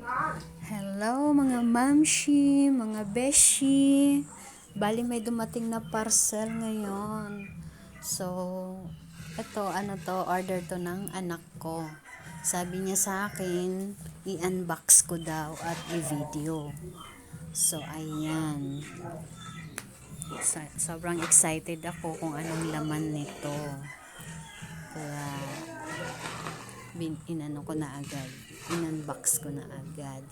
Hello mga mamshi, mga beshi. Bali may dumating na parcel ngayon. So, order to ng anak ko. Sabi niya sa akin, i-unbox ko daw at i-video. So, ayan. Sobrang excited ako kung anong laman nito. Kaya, inano ko na agad. In-unbox ko na agad.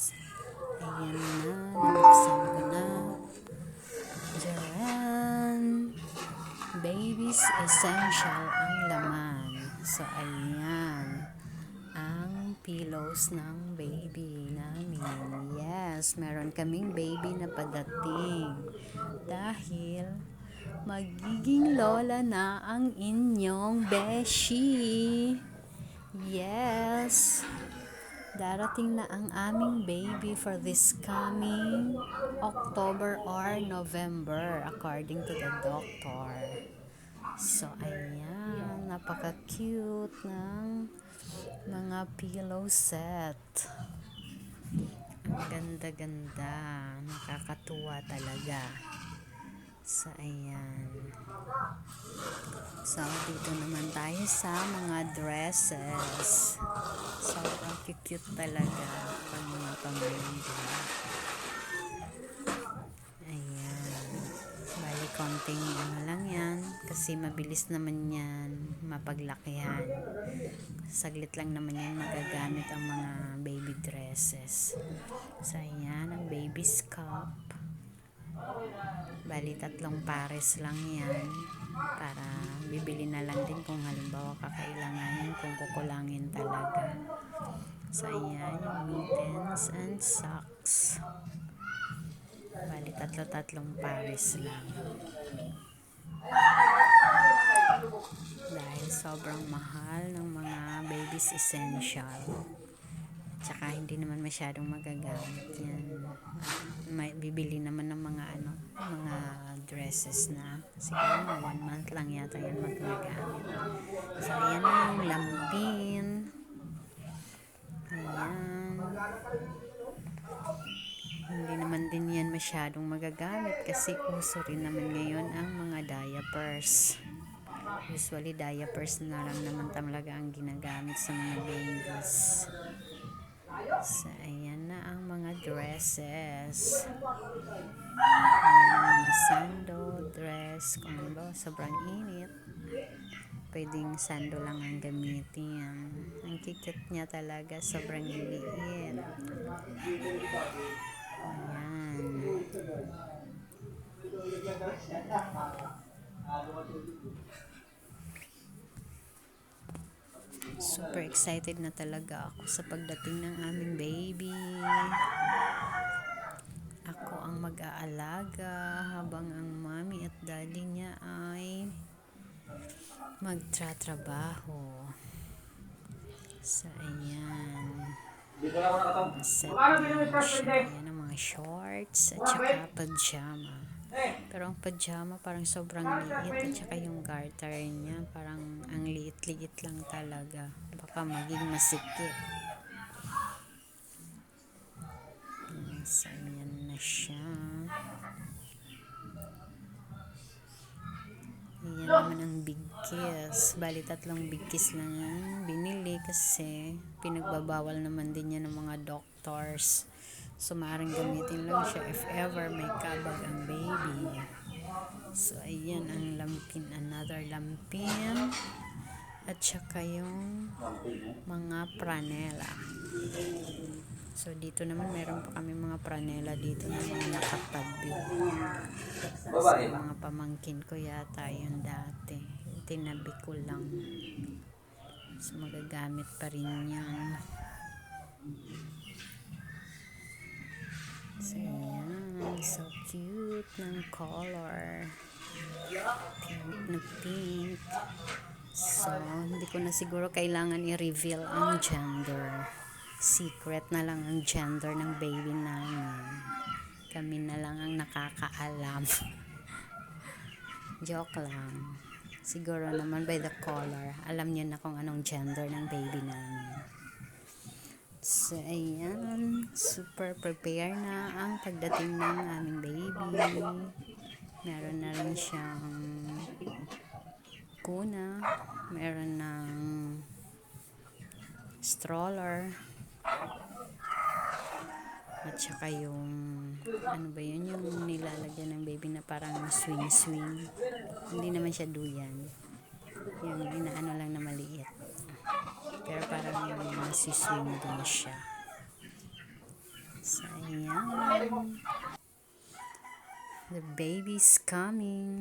Ayan na, nabuksan ko na. Diyan. Baby's Essential ang laman. So, ayan. Ang pillows ng baby namin. Yes, meron kaming baby na padating. Dahil, magiging lola na ang inyong beshi. Yes. Darating na ang aming baby for this coming October or November according to the doctor. So, ayan. Napaka-cute ng mga pillow set. Ang ganda-ganda. Nakakatuwa talaga. So, ayan. So, dito naman tayo sa mga dresses. Sobrang cute talaga pang mga pamilya. Ayan. Bali, konting ano lang yan. Kasi mabilis naman yan mapaglakihan. Saglit lang naman yan magagamit ang mga baby dresses. So, ayan. Ang baby's cup. Bali, 3 pares lang yan. Para bibili na lang din kung halimbawa kakailanganin kung kukulangin talaga. So, ayan, yung mittens and socks. Bali, 3 pares lang. Dahil sobrang mahal ng mga baby's essential. Tsaka hindi naman masyadong magagamit yan. May bibili naman ng mga mga dresses na siguro 1 month lang yata yan magagamit. So, ayan yung lampin. Ayan. Hindi naman din yan masyadong magagamit kasi uso rin naman ngayon ang mga diapers. Usually diapers na lang naman talaga ang ginagamit sa mga babies. So, ayan na ang mga dresses. Ayan ang mga sando, dress. Kung ano, sobrang init. Pwedeng sando lang ang gamitin. Ang cute niya talaga. Sobrang liit. Ayan. Super excited na talaga ako sa pagdating ng aming baby. Ako ang mag-aalaga habang ang mommy at daddy niya ay magtratrabaho. So, ayan. Set na siya. Ayan ang mga shorts at saka pajama. Pero ang pajama parang sobrang liit at saka yung garter niya parang ang liit-liit lang talaga. Baka maging masikip. So, ayan na siya. Ayan naman ang big kiss. Bali, 3 big kiss lang ang binili kasi pinagbabawal naman din yan ng mga doctors. So, maaaring gamitin lang siya if ever may kabag ang baby. So, ayan ang lampin. Another lampin. At saka yung mga pranela. So, dito naman meron pa kami mga pranela dito na mga nakatabi. So, mga pamangkin ko yata yun dati. Tinabi ko lang. So, magagamit pa rin yan. So, ayan. So cute ng color. Pink na pink. So, hindi ko na siguro kailangan i-reveal ang gender. Secret na lang ang gender ng baby namin. Kami na lang ang nakakaalam. Joke lang. Siguro naman by the color, alam niyo na kung anong gender ng baby namin. So, ayan. Super prepare na ang pagdating ng aming baby. Meron na rin siyang kuna, meron ng stroller, at saka yung ano ba yun, yung nilalagyan ng baby na parang swing. Hindi naman siya duyan, yung inaano lang na maliit, pero parang masiswing din siya. So ayan, the baby's coming.